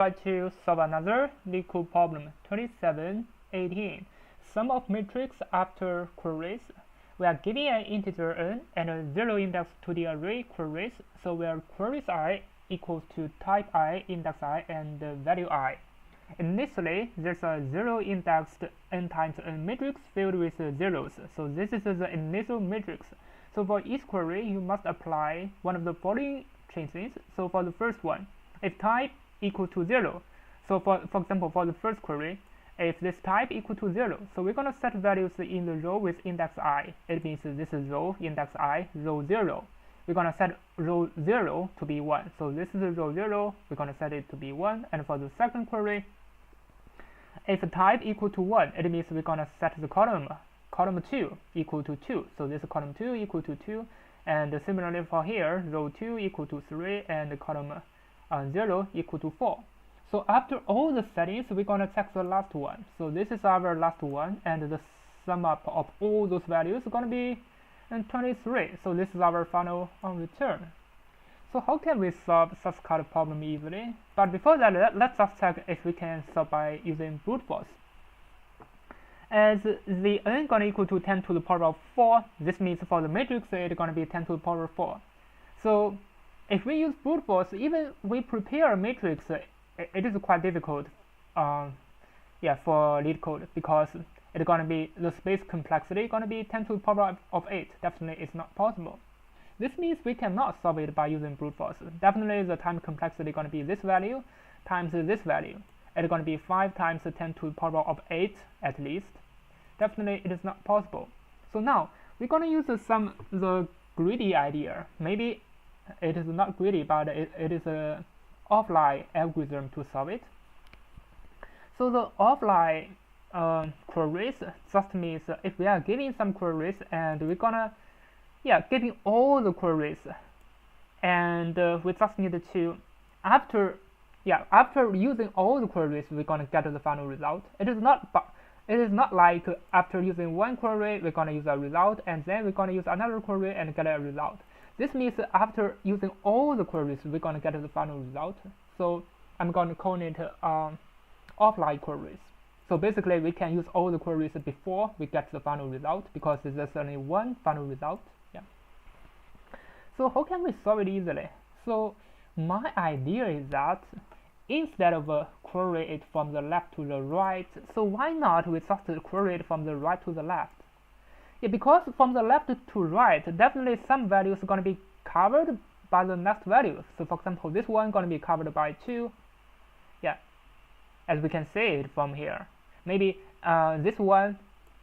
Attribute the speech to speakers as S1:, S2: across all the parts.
S1: Try to solve another Leetcode problem 2718. Sum of matrix after queries. We are giving an integer n and a 0 index to the array queries, so where queries I equals to type I, index I, and value I. Initially, there's a 0 indexed n times n matrix filled with zeros, so this is the initial matrix. So for each query, you must apply one of the following changes. So for the first one, if type equal to 0, so for example, for the first query, if this type equal to 0, so we're going to set values in the row with index I. It means this is row index I, row 0. We're going to set row 0 to be 1. So this is row 0, we're going to set it to be 1. And for the second query, if type equal to 1, it means we're going to set the column 2 equal to 2. So this column 2 equal to 2. And similarly for here, row 2 equal to 3, and column 0 equal to 4. So after all the settings, we're going to check the last one. So this is our last one, and the sum up of all those values is going to be 23. So this is our final return. So how can we solve such kind of problem easily? But before that, let's just check if we can solve by using brute force. As the n going to equal to 10 to the power of 4, this means for the matrix it's going to be 10 to the power of 4. So if we use brute force, even we prepare a matrix, it is quite difficult for Leetcode, because it's going to be the space complexity going to be 10 to the power of 8. Definitely it's not possible. This means we cannot solve it by using brute force. Definitely the time complexity going to be this value times this value. It's going to be 5 times 10 to the power of 8 at least. Definitely it is not possible. So now we're going to use the greedy idea. Maybe it is not greedy, but it is a offline algorithm to solve it. So the offline queries just means if we are giving some queries and we're gonna giving all the queries, and we just need to after using all the queries we're gonna get the final result. It is not like after using one query we're gonna use a result and then we're gonna use another query and get a result. This means after using all the queries we're gonna get the final result. So I'm gonna call it offline queries. So basically we can use all the queries before we get the final result, because there's only one final result. So how can we solve it easily? So my idea is that instead of query it from the left to the right, so why not we just query it from the right to the left? Because from the left to right, definitely some values are going to be covered by the next value. So for example, this one going to be covered by 2. As we can see it from here. Maybe this one,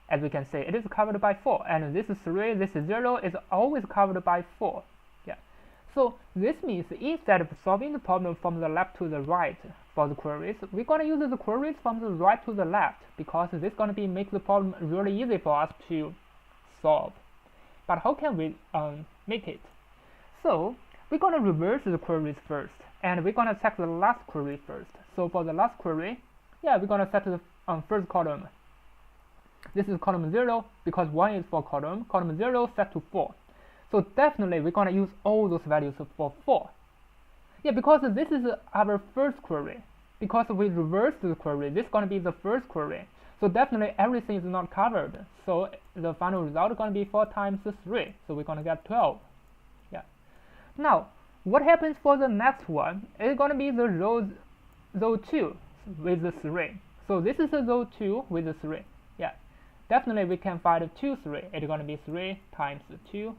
S1: as we can see, it is covered by 4. And this is 3, this is 0, is always covered by 4. So this means instead of solving the problem from the left to the right for the queries, we're going to use the queries from the right to the left, because this is going to be make the problem really easy for us to solve. But how can we make it? So we're going to reverse the queries first, and we're going to check the last query first. So for the last query, we're going to set the first column. This is column 0, because 1 is for column 0 set to 4. So definitely we're going to use all those values for 4. Because this is our first query. Because we reversed the query, this is going to be the first query. So definitely everything is not covered. So the final result is going to be 4 times 3. So we're going to get 12. Now, what happens for the next one? It's going to be the row 2 with the 3. So this is the row 2 with the 3. Definitely we can find 2, 3. It's going to be 3 times 2.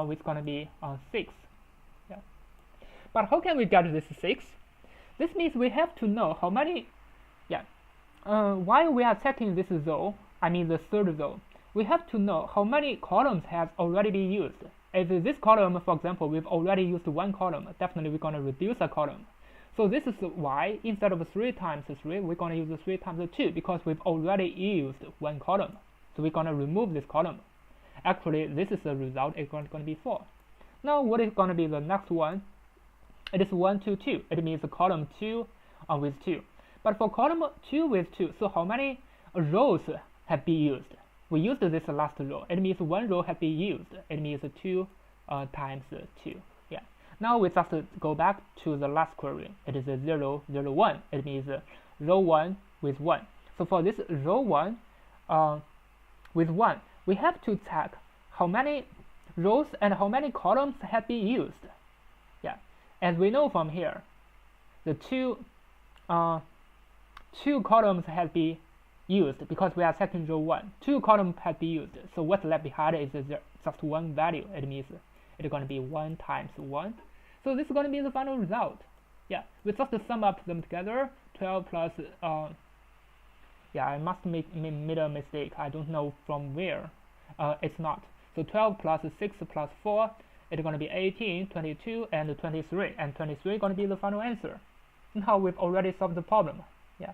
S1: Which is going to be 6. But how can we get this 6? This means we have to know how many. While we are checking this row, I mean the third row, we have to know how many columns has already been used. If this column, for example, we've already used 1 column, definitely we're going to reduce a column. So this is why instead of 3 times 3, we're going to use 3 times 2, because we've already used 1 column. So we're going to remove this column. Actually, this is the result. It's going to be 4. Now, what is going to be the next one? It is 1, 2, 2. It means column 2 with 2. But for column 2 with 2, so how many rows have been used? We used this last row. It means 1 row has been used. It means 2 times 2. Now we just go back to the last query. It is a 0, 0, 1. It means row 1 with 1. So for this row 1 with 1, we have to check how many rows and how many columns have been used. Yeah, as we know from here, the two columns have been used because we are checking row 1. 2 columns have been used. So what's left behind is just one value. It means it's going to be 1 times 1. So this is going to be the final result. Yeah, we just sum up them together. 12 plus, yeah, I must made a mistake. I don't know from where. It's not. So 12 plus 6 plus 4, it's going to be 18, 22, and 23. And 23 is going to be the final answer. Now we've already solved the problem. Yeah.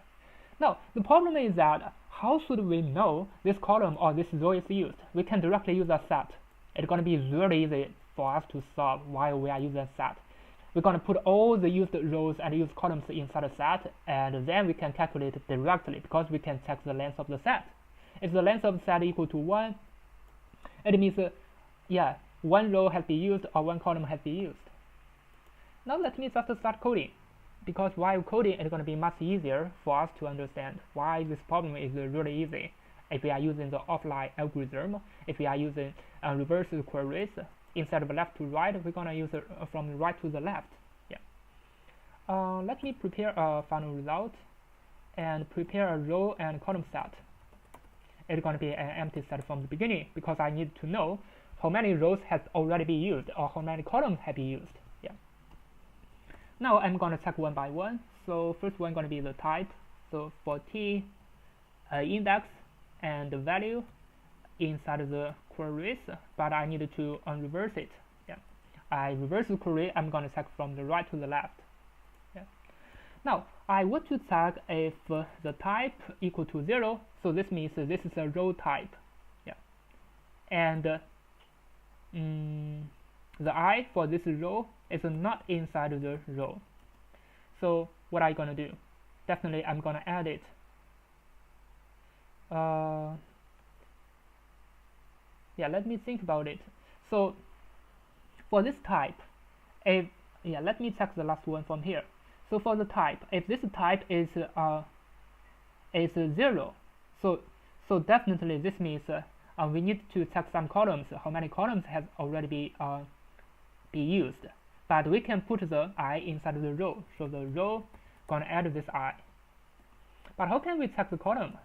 S1: Now, the problem is that how should we know this column or this row is used? We can directly use a set. It's going to be really easy for us to solve while we are using a set. We're going to put all the used rows and used columns inside a set, and then we can calculate it directly because we can check the length of the set. If the length of the set equal to 1, it means, yeah, 1 row has been used or 1 column has been used. Now let me just start coding, because while coding it's going to be much easier for us to understand why this problem is really easy. If we are using the offline algorithm, if we are using reverse queries, instead of left to right, we're going to use it from right to the left. Yeah. Let me prepare a final result and prepare a row and column set. It's going to be an empty set from the beginning because I need to know how many rows has already been used or how many columns have been used. Yeah. Now I'm going to check one by one. So first one going to be the type. So for t, index and the value inside the queries, but I need to reverse it. Yeah, I reverse the query. I'm going to check from the right to the left. Yeah. Now I want to check if the type equal to 0. So this means this is a row type. Yeah, and the I for this row is not inside the row. So what are you going to do? Definitely I'm going to add it. Yeah, let me think about it. So for this type, let me check the last one from here. So for the type, if this type is 0, so definitely this means we need to check some columns. How many columns has already be used? But we can put the I inside the row. So the row gonna add this I. But how can we check the column?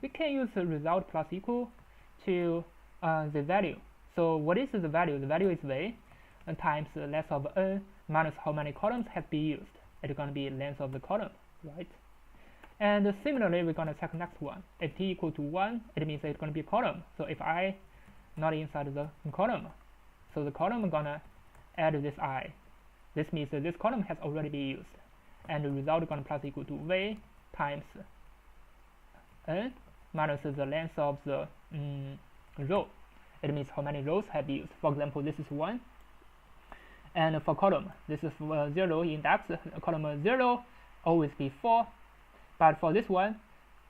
S1: We can use the result plus equal to the value. So what is the value? The value is v times the length of n minus how many columns have been used. It's going to be length of the column, right? And similarly, we're going to check next one. If t equal to 1, it means it's going to be a column. So if I not inside the column, so the column is going to add this I. This means that this column has already been used. And the result is going to plus equal to v times n minus the length of the row. It means how many rows have been used. For example, this is 1. And for column, this is 0 index. Column 0 always be 4. But for this one,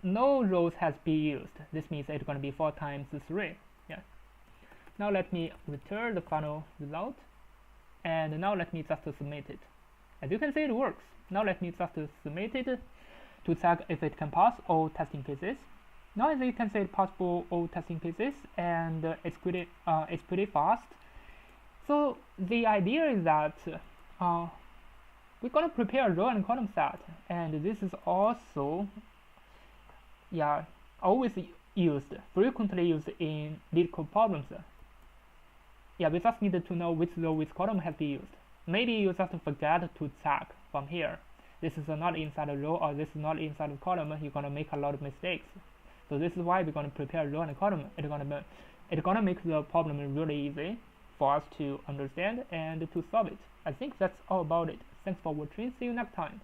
S1: no rows has been used. This means it's going to be 4 times 3. Yeah. Now let me return the final result. And now let me just submit it. As you can see, it works. Now let me just submit it to check if it can pass all testing cases. Now as you can see, it passed all testing cases, and it's pretty fast. So the idea is that we're going to prepare a row and column set, and this is also always used, frequently used in Leetcode problems. Yeah, we just needed to know which row, which column has been used. Maybe you just forget to check from here. This is not inside a row or this is not inside a column. You're gonna make a lot of mistakes. So this is why we're gonna prepare a row and a column. It's gonna make the problem really easy for us to understand and to solve it. I think that's all about it. Thanks for watching. See you next time.